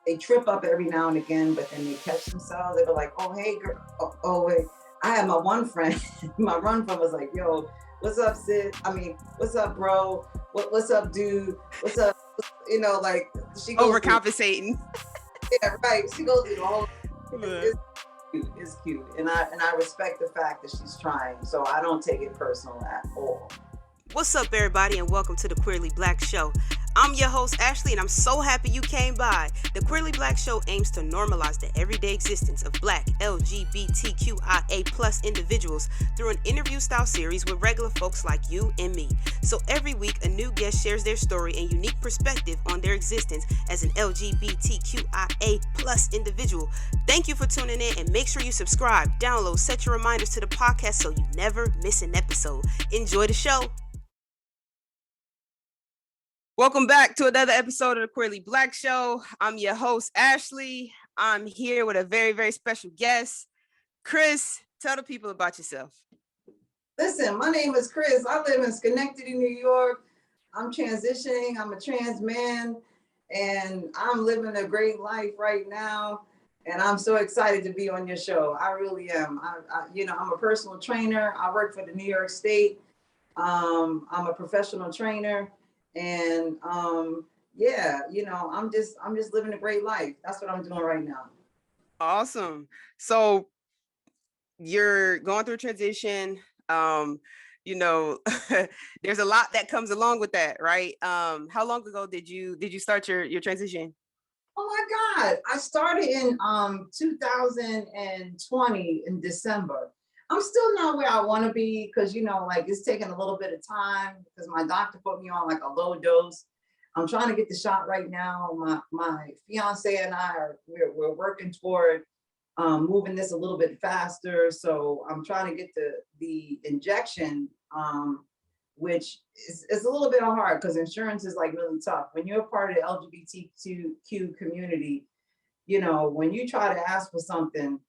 they trip up every now and again, but then they catch themselves. They were like, oh, hey, girl. Oh, wait. I had my one friend, my run friend was like, yo, what's up, sis? I mean, what's up, bro? What's up, dude? What's up? You know, like she goes overcompensating. Yeah, right. She goes through the whole. It's cute, and I respect the fact that she's trying. So I don't take it personal at all. What's up, everybody, and welcome to the Queerly Blax Show. I'm your host, Ashley, and I'm so happy you came by. The Queerly Blax Show aims to normalize the everyday existence of Black, LGBTQIA+ individuals through an interview-style series with regular folks like you and me. So every week, a new guest shares their story and unique perspective on their existence as an LGBTQIA+ individual. Thank you for tuning in, and make sure you subscribe, download, set your reminders to the podcast so you never miss an episode. Enjoy the show. Welcome back to another episode of the Queerly Blax Show. I'm your host, Ashley. I'm here with a very, very special guest. Chris, tell the people about yourself. Listen, my name is Chris. I live in Schenectady, New York. I'm transitioning. I'm a trans man, and I'm living a great life right now. And I'm so excited to be on your show. I really am. I'm a personal trainer. I work for the New York State. I'm a professional trainer. And I'm just living a great life. That's what I'm doing right now. Awesome. So you're going through transition. There's a lot that comes along with that, right? How long ago did you start your transition? Oh my God. I started in 2020 in December. I'm still not where I want to be because, it's taking a little bit of time because my doctor put me on like a low dose. I'm trying to get the shot right now. My fiance and I we're working toward moving this a little bit faster. So I'm trying to get the injection, which is a little bit hard because insurance is like really tough. When you're a part of the LGBTQ community, when you try to ask for something,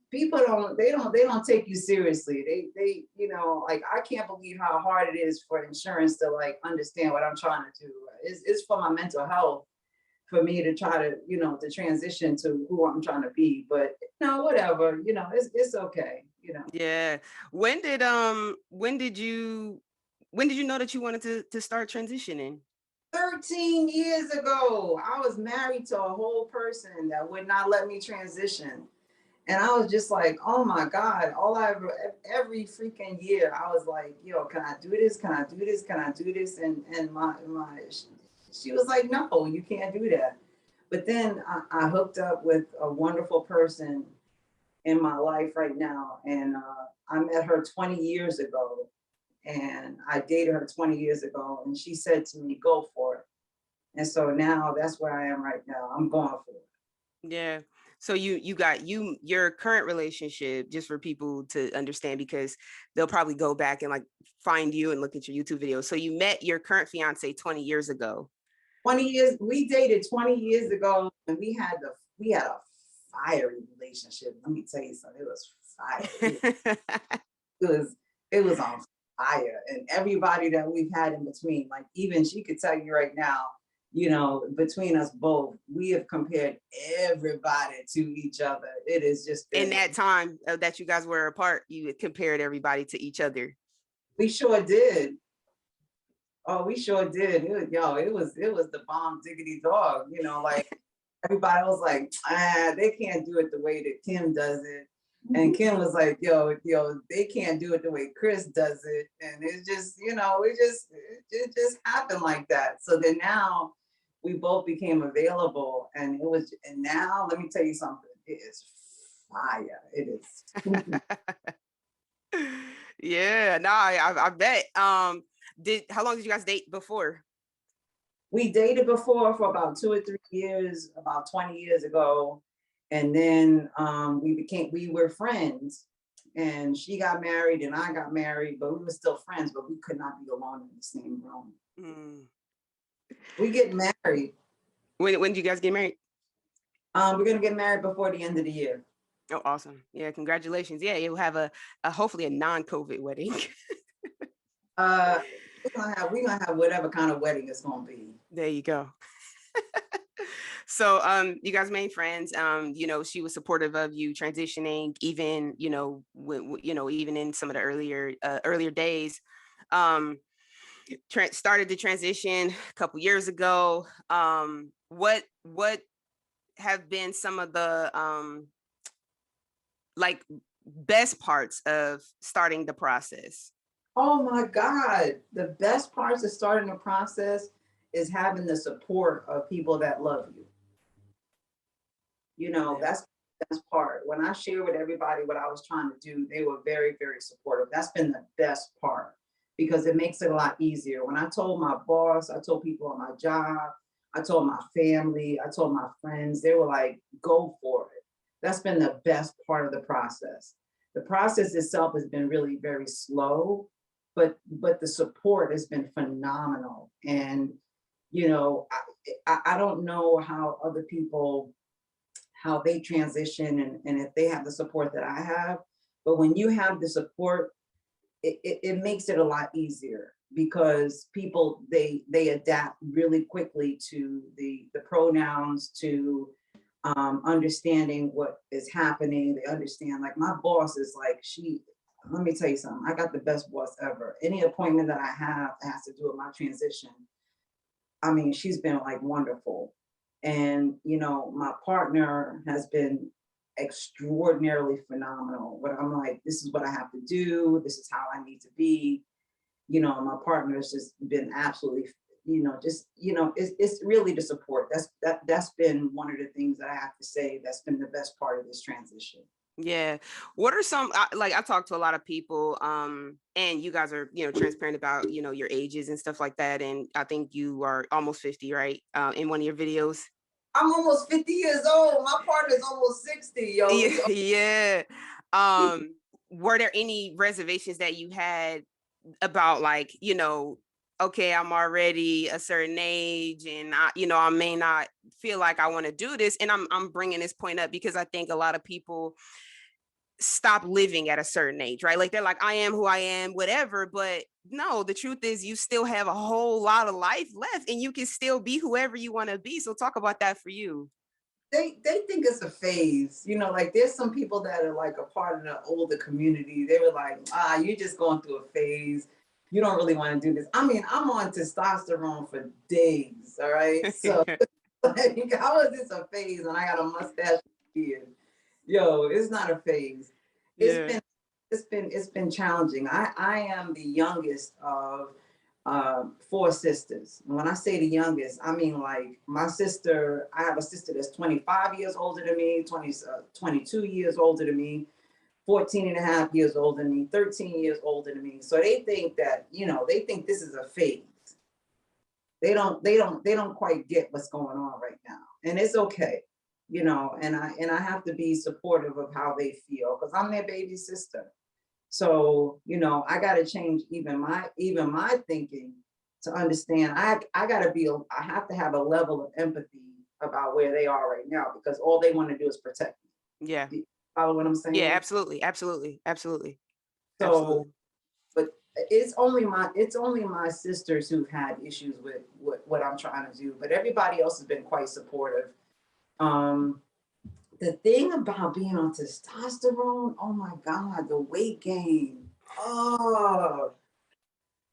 people don't take you seriously. They I can't believe how hard it is for insurance to like understand what I'm trying to do. It's for my mental health for me to try to to transition to who I'm trying to be, but whatever, it's okay. Yeah. When did you know that you wanted to start transitioning? 13 years ago. I was married to a whole person that would not let me transition. And I was just like, oh my God, every freaking year, I was like, yo, can I do this? Can I do this? Can I do this? And she was like, no, you can't do that. But then I hooked up with a wonderful person in my life right now. And I met her 20 years ago and I dated her 20 years ago. And she said to me, go for it. And so now that's where I am right now. I'm going for it. Yeah. So you got your current relationship, just for people to understand, because they'll probably go back and like find you and look at your YouTube videos. So you met your current fiance 20 years ago. 20 years, we dated 20 years ago, and we had a fiery relationship. Let me tell you something. It was fire. It was on fire. And everybody that we've had in between, like even she could tell you right now, between us both, we have compared everybody to each other. It is just in that time that you guys were apart, you compared everybody to each other. We sure did. Oh, we sure did. It was the bomb diggity dog. Like everybody was like, they can't do it the way that Kim does it. And Kim was like, yo, they can't do it the way Chris does it. And it's just, it just happened like that. So then now we both became available, and now let me tell you something. It is fire. It is. Yeah, no, I bet. How long did you guys date before? We dated before for about 2 or 3 years, about 20 years ago. And then we were friends, and she got married and I got married, but we were still friends, but we could not be alone in the same room. We get married. When did you guys get married? We're gonna get married before the end of the year. Oh, awesome. Yeah, congratulations. Yeah, you'll have a hopefully a non-COVID wedding. We're gonna have whatever kind of wedding it's gonna be. There you go. So you guys made friends. You know, she was supportive of you transitioning, even, you know, even in some of the earlier days. Um, Started the transition a couple years ago. What have been some of the like best parts of starting the process? Oh my God. The best parts of starting the process is having the support of people that love you. You know, Yeah. that's the best part. When I shared with everybody what I was trying to do, they were very, very supportive. That's been the best part because it makes it a lot easier. When I told my boss, I told people on my job, I told my family, I told my friends, they were like, go for it. That's been the best part of the process. The process itself has been really very slow, but the support has been phenomenal. And you know, I don't know how other people how they transition and if they have the support that I have. But when you have the support, it makes it a lot easier because people they adapt really quickly to the pronouns, to understanding what is happening. They understand, like my boss is like, let me tell you something, I got the best boss ever. Any appointment that I have that has to do with my transition, I mean, she's been like wonderful. And, you know, my partner has been extraordinarily phenomenal. But I'm like, this is what I have to do. This is how I need to be. You know, my partner has just been absolutely, it's really the support. That's been one of the things that I have to say that's been the best part of this transition. Yeah. What are some like I talk to a lot of people, and you guys are, you know, transparent about, you know, your ages and stuff like that. And I think you are almost 50, right? In one of your videos. I'm almost 50 years old. My partner's almost 60, yo. Yeah, yeah. Um, were there any reservations that you had about, like, you know, okay, I'm already a certain age and I may not feel like I want to do this. And I'm bringing this point up because I think a lot of people stop living at a certain age, right? Like they're like, I am who I am, whatever. But no, the truth is you still have a whole lot of life left and you can still be whoever you want to be. So talk about that for you. They think it's a phase, you know, like there's some people that are like a part of the older community. They were like, you're just going through a phase. You don't really want to do this. I mean, I'm on testosterone for days, all right? So like, how is this a phase? And I got a mustache beard. Yo, it's not a phase. It's Yeah. been it's been challenging. I am the youngest of four sisters. And when I say the youngest, I mean like my sister, I have a sister that's 25 years older than me, 22 years older than me, 14 and a half years older than me, 13 years older than me. So they think that, you know, they think this is a phase. They don't quite get what's going on right now. And it's okay, you know, and I have to be supportive of how they feel because I'm their baby sister. So, you know, I got to change even my thinking to understand. I have to have a level of empathy about where they are right now because all they want to do is protect Yeah. me. You follow what I'm Yeah, saying? absolutely. Absolutely. Absolutely. So, Absolutely. but it's only my sisters who've had issues with what I'm trying to do, but everybody else has been quite supportive. Um, the thing about being on testosterone, oh my God, the weight gain. Oh,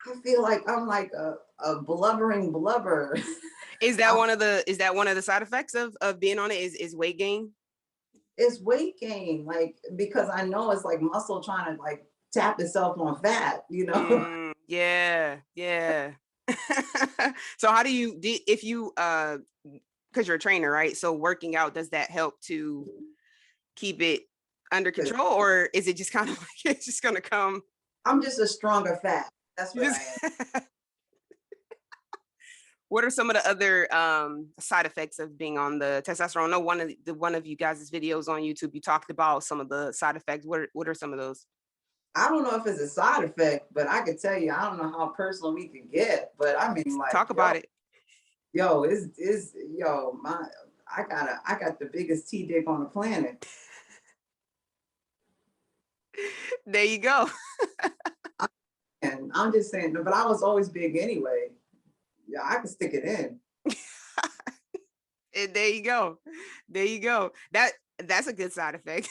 I feel like I'm like a blubbering blubber. Is that one of the side effects of being on it is weight gain? It's weight gain, like because I know it's like muscle trying to like tap itself on fat, you know. Yeah, yeah. So how do if you because you're a trainer, right? So working out, does that help to keep it under control, or is it just kind of like it's just gonna come? I'm just a stronger fat. That's You what just I am. what are some of the other side effects of being on the testosterone? I know one of you guys' videos on YouTube, you talked about some of the side effects. What are some of those? I don't know if it's a side effect, but I could tell you, I don't know how personal we could get. But I mean, like, Talk about it. it's yo, I got the biggest T dick on the planet. There you go. And I'm just saying, but I was always big anyway. Yeah, I could stick it in. And there you go. There you go. That's a good side effect.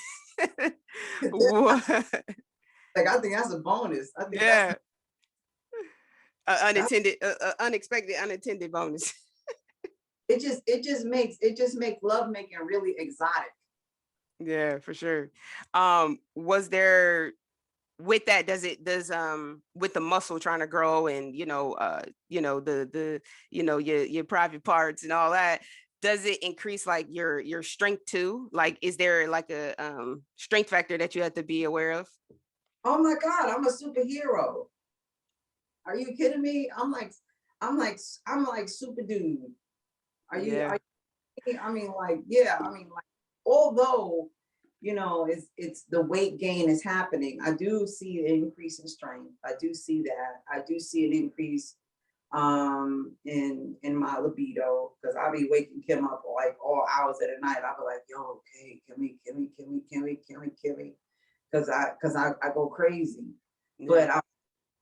Like, Wha- I think that's a bonus. I think yeah. that's Unintended, unexpected, unintended bonus. it just makes love making really exotic. Yeah, for sure. Was there with that, does with the muscle trying to grow and the your private parts and all that, does it increase like your strength too? Like, is there like a strength factor that you have to be aware of? Oh my God, I'm a superhero. Are you kidding me? I'm like super dude. Yeah. Are you, I mean, like, yeah, I mean, like, although, it's the weight gain is happening, I do see an increase in strength. I do see that. I do see an increase in my libido because I'll be waking Kim up like all hours of the night. I'll be like, yo, okay, can we? Because I go crazy. Yeah. But I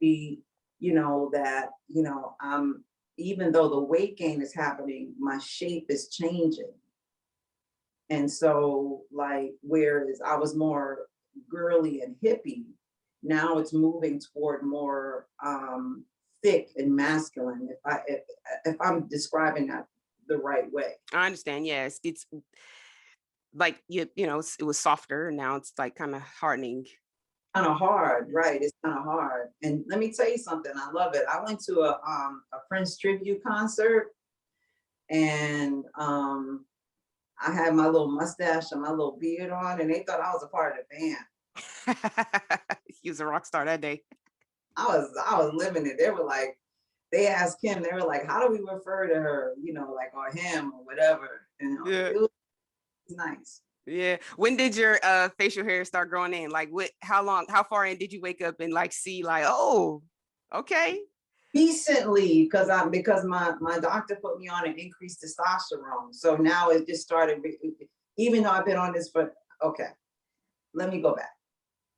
be, that, even though the weight gain is happening, my shape is changing. And so, like, whereas I was more girly and hippie, now it's moving toward more thick and masculine. If I'm describing that the right way. I understand. Yes, it's like it was softer, and now it's like kind of hardening. Kind of hard, right? It's kind of hard. And let me tell you something. I love it. I went to a Prince tribute concert, and I had my little mustache and my little beard on, and they thought I was a part of the band. He was a rock star that day. I was living it. They were like, they asked Kim, they were like, how do we refer to her? Like, or him or whatever. Yeah. It was nice. Yeah. When did your facial hair start growing in? Like, how far in did you wake up and like see like, oh, okay. Decently, because my doctor put me on an increased testosterone. So now it just started, even though I've been on this for, okay, let me go back.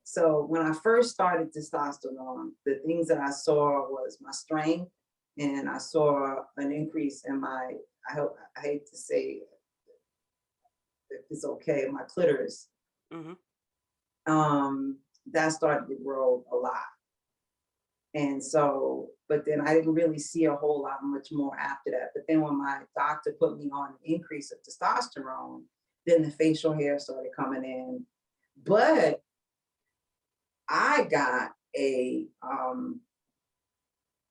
So when I first started testosterone, the things that I saw was my strength, and I saw an increase in I hate to say if it's okay, my clitoris. Mm-hmm. That started to grow a lot. And so, but then I didn't really see a whole lot much more after that. But then when my doctor put me on an increase of testosterone, then the facial hair started coming in. But I got a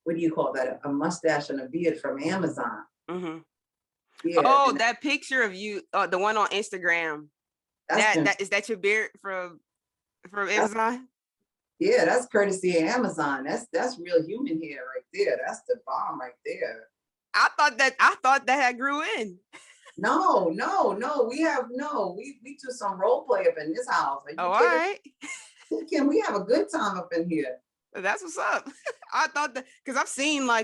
what do you call that? A mustache and a beard from Amazon. Mm-hmm. Yeah. Oh, that picture of you, the one on Instagram. That is that your beard from Amazon? Yeah, that's courtesy of Amazon. That's real human hair right there. That's the bomb right there. I thought that had grew in. No, we do some role play up in this house. Are you Oh, all kidding? right. Kim, we have a good time up in here. That's what's up. I thought that because I've seen one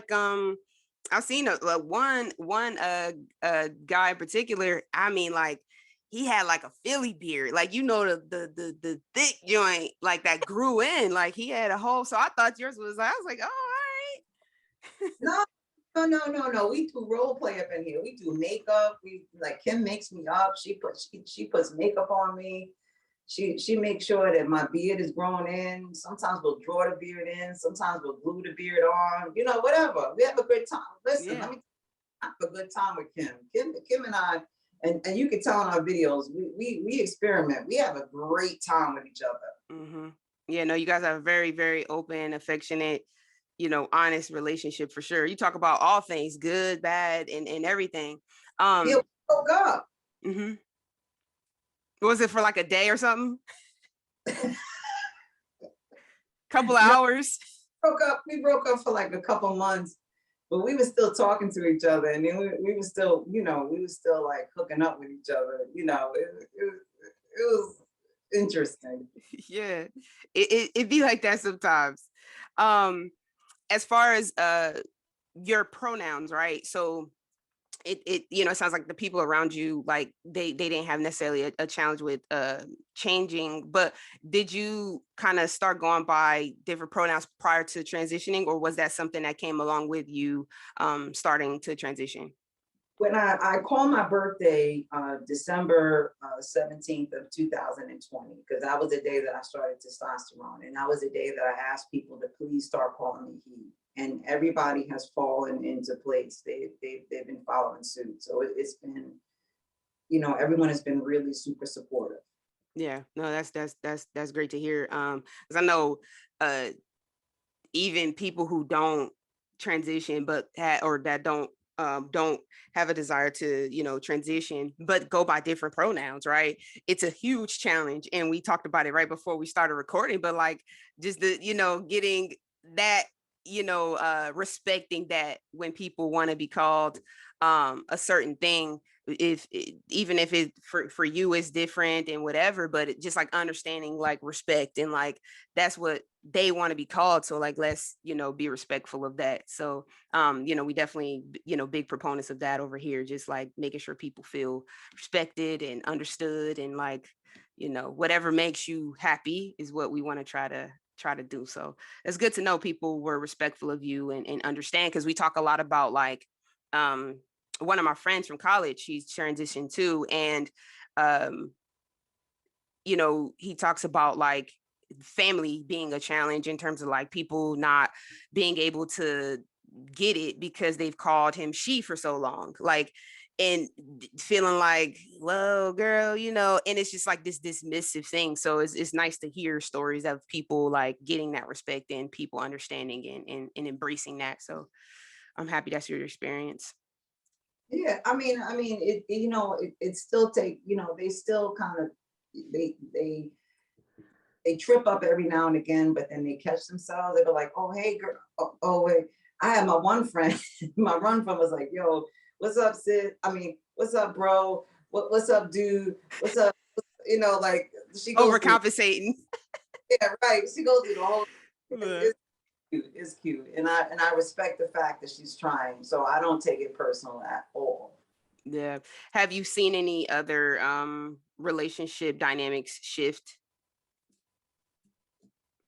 guy in particular. I mean, like he had like a Philly beard, like the thick joint, like that grew in, like he had a whole. So I thought yours was. I was like, oh, all No, no. We do role play up in here. We do makeup. We like Kim makes me up. She puts makeup on me. She makes sure that my beard is growing in. Sometimes we'll draw the beard in. Sometimes we'll glue the beard on. Whatever. We have a good time. Listen, yeah. let me have a good time with Kim. Kim and I, and you can tell in our videos, we experiment. We have a great time with each other. Mm-hmm. Yeah, no, you guys have a very, very open, affectionate, honest relationship for sure. You talk about all things, good, bad, and everything. Yeah, we broke up. Mm-hmm. Was it for like a day or something? Couple of hours? We broke up for like a couple months, but we were still talking to each other, and then we were still, we were still like hooking up with each other. It was interesting. Yeah, it be like that sometimes. As far as your pronouns, right? So it sounds like the people around you, like they didn't have necessarily a challenge with changing, but did you kind of start going by different pronouns prior to transitioning, or was that something that came along with you starting to transition? when I call my birthday December 17th of 2020, because that was the day that I started testosterone. And that was the day that I asked people to please start calling me he. And everybody has fallen into place. They've been following suit. So it's been, everyone has been really super supportive. Yeah, no, that's great to hear. Because I know even people who don't transition but or that don't have a desire to transition but go by different pronouns, right? It's a huge challenge, and we talked about it right before we started recording, but like just the getting that, respecting that when people want to be called a certain thing, even if it for you is different and whatever, but just like understanding like respect and like that's what they want to be called, so like let's be respectful of that. So we definitely big proponents of that over here, just like making sure people feel respected and understood, and like whatever makes you happy is what we want to try to do. So it's good to know people were respectful of you and understand, because we talk a lot about like one of my friends from college, she's transitioned too, and he talks about like family being a challenge in terms of like people not being able to get it because they've called him she for so long, like, and feeling like, well, girl, and it's just like this dismissive thing. So it's nice to hear stories of people like getting that respect and people understanding and embracing that. So I'm happy that's your experience. Yeah, I mean, it still take, they still kind of, they they trip up every now and again, but then they catch themselves. They go like, "Oh, hey, girl. Oh, wait." I had my one friend, my one friend was like, "Yo, what's up, sis? I mean, what's up, bro? What's up, dude? What's up?" Like she goes through. Overcompensating. Yeah, right. She goes through the whole. Yeah. It's cute. It's cute, and I respect the fact that she's trying. So I don't take it personal at all. Yeah. Have you seen any other relationship dynamics shift,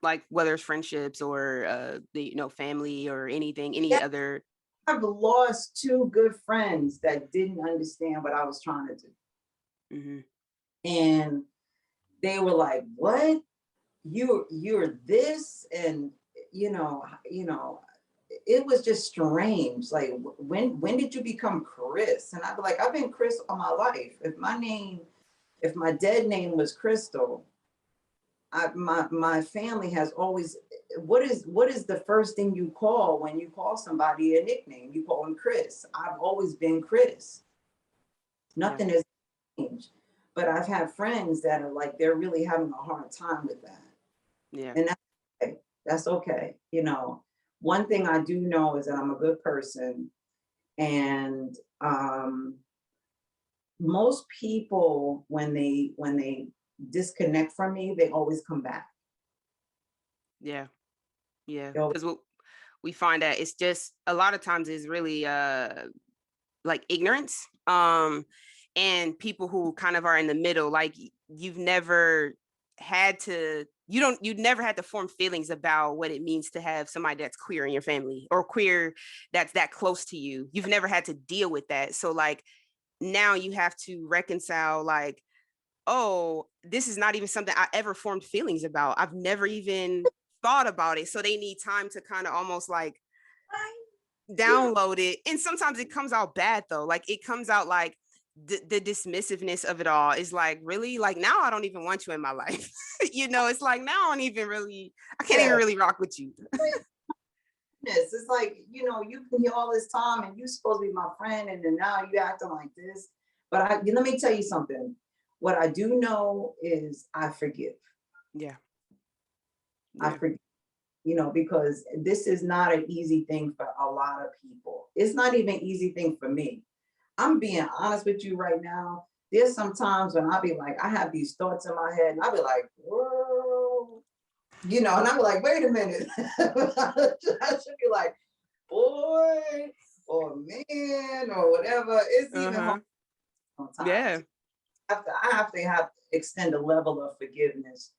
like whether it's friendships or the family or anything, any Yeah, other? I've lost two good friends that didn't understand what I was trying to do. Hmm. And they were like, "What? You're this?" And it was just strange. Like, when did you become Chris? And I'd be like, "I've been Chris all my life. If my dead name was Crystal, my family has always, what is the first thing you call when you call somebody a nickname? You call them Chris. I've always been Chris. Yeah. Nothing has changed. But I've had friends that are like, they're really having a hard time with that. Yeah. And that's okay. That's okay. One thing I do know is that I'm a good person. And most people, when they disconnect from me, they always come back. Yeah. Yeah. They always, Because we find that it's just a lot of times is really like ignorance, and people who kind of are in the middle, like you've never had to you'd never had to form feelings about what it means to have somebody that's queer in your family, or queer that's that close to you. You've never had to deal with that, so like now you have to reconcile, like, oh, this is not even something I ever formed feelings about. I've never even thought about it. So they need time to kind of almost like yeah, download it. And sometimes it comes out bad though. Like it comes out like the dismissiveness of it all is like, really, like now I don't even want you in my life. It's like now I can't even yeah. really rock with you. It's like, you can hear all this time and you're supposed to be my friend, and then now you acting like this. But let me tell you something. What I do know is I forgive. Yeah. I Yeah. forgive, because this is not an easy thing for a lot of people. It's not even an easy thing for me. I'm being honest with you right now. There's some times when I'll be like, I have these thoughts in my head, and I'll be like, whoa, and I'm like, wait a minute. I should be like, boy or man or whatever. It's even hard Uh-huh. sometimes. Yeah. I have to extend a level of forgiveness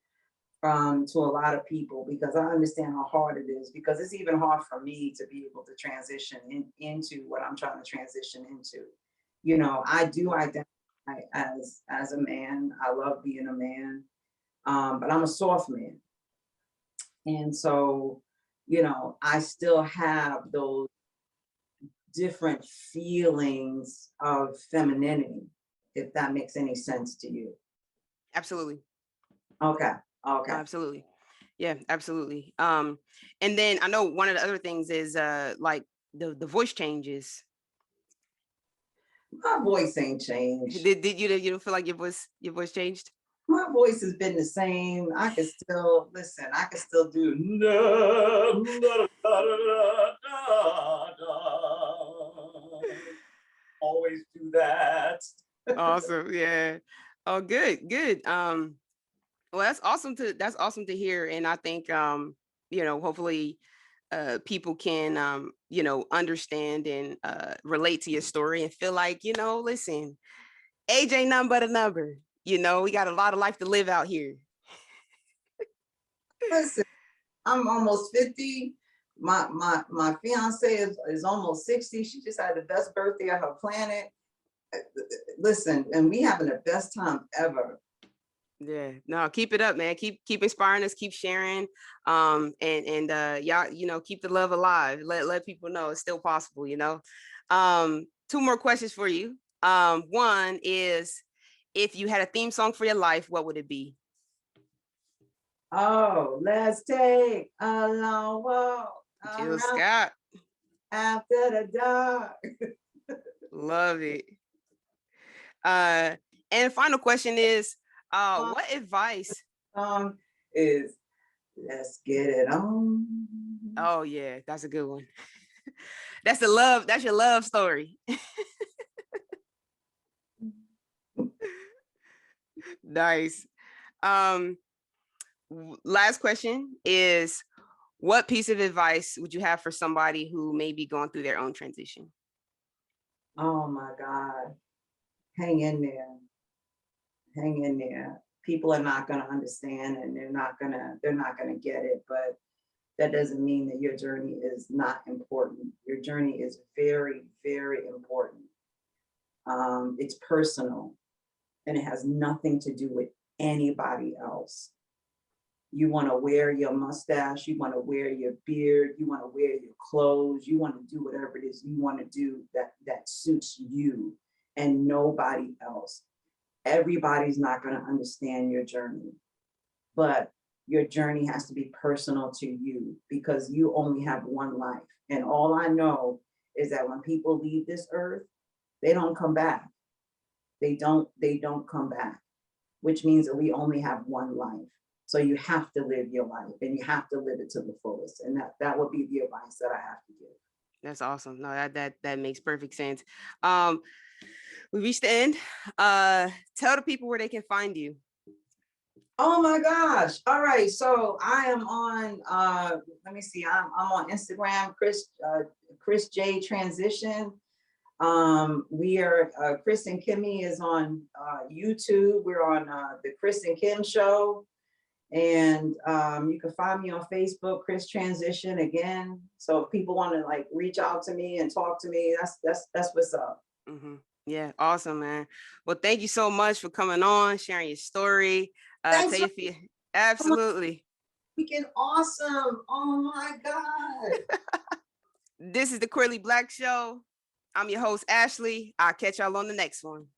to a lot of people, because I understand how hard it is, because it's even hard for me to be able to transition into what I'm trying to transition into. You know, I do identify as a man. I love being a man, but I'm a soft man. And so, you know, I still have those different feelings of femininity, if that makes any sense to you. Absolutely. Okay. No, Okay. absolutely. Yeah, absolutely. And then I know one of the other things is like the voice changes. My voice ain't changed. Did you don't feel like your voice changed? My voice has been the same. I can still listen. I can still do always do that. Awesome. Yeah. Oh, good, good. Well, that's awesome to hear. And I think hopefully people can understand and relate to your story and feel like, listen, age ain't nothing but a number. We got a lot of life to live out here. Listen, I'm almost 50. My fiance is almost 60. She just had the best birthday on her planet. Listen, and we having the best time ever. Yeah, no, keep it up, man. Keep inspiring us, keep sharing. And y'all, keep the love alive. Let people know it's still possible. Two more questions for you. One is, if you had a theme song for your life, what would it be? Oh, let's take a long walk Jill around Scott. after the dark. Love it. Uh, and final question is, My what advice? song is let's get it on. Oh yeah, that's a good one. That's your love story. Nice. Um, Last question is, what piece of advice would you have for somebody who may be going through their own transition? Oh my God. Hang in there. Hang in there. People are not gonna understand and they're not gonna get it, but that doesn't mean that your journey is not important. Your journey is very, very important. It's personal and it has nothing to do with anybody else. You want to wear your mustache, you want to wear your beard, you want to wear your clothes, you want to do whatever it is you want to do that suits you and nobody else. Everybody's not going to understand your journey, but your journey has to be personal to you because you only have one life. And all I know is that when people leave this earth, they don't come back. They don't come back, which means that we only have one life. So you have to live your life and you have to live it to the fullest. And that would be the advice that I have to give. That's awesome. No, that makes perfect sense. We reached the end. Tell the people where they can find you. Oh my gosh. All right. So I am on let me see, I'm on Instagram, Chris J Transition. We are Chris and Kimmy is on YouTube. We're on the Chris and Kim show. And you can find me on Facebook, Chris Transition again. So if people want to like reach out to me and talk to me, that's what's up. Mm-hmm. Yeah, awesome, man. Well, thank you so much for coming on, sharing your story. Thanks Tell for you absolutely. freaking awesome. Oh my God. This is the Queerly Blax Show. I'm your host, Ashley. I'll catch y'all on the next one.